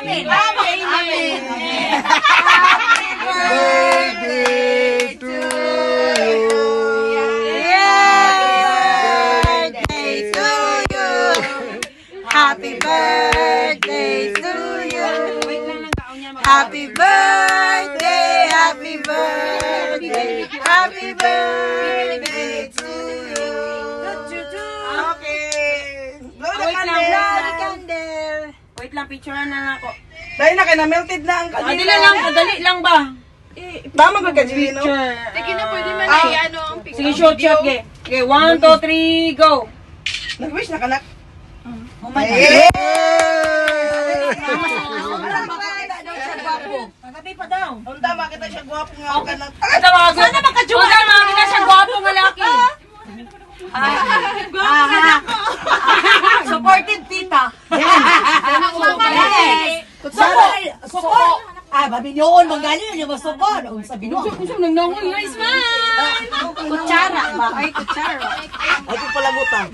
Amen. Amen. Birthday to you. Birthday to you. Happy birthday to you. Happy birthday, happy birthday, happy birthday to you. Okay. Blow the candle. Wait lang, picturean na ako. Dahil na kayo na-melted na ang Dali kanila. lang, madali lang ba? Tama ba ka, Jelino? Picture. Sige na, pwede man ano ang picture. Sige, shoot, ge. Okay, 1, 2, 3, go. Nag-wish na kanak. Oh my God. Yeah! Magabi pa daw. Unta, makita siya gwapo nga ang kanak. Sana makajuwa. Sana makakita siya gwapo nga laki. Supported tita. Suko! Ah, babinyoon, manggaling niya masuko. Sa binuo. Kusog nang nangoy. Smile. Kutsara ba? Ay, kutsara. Ay, palagutan.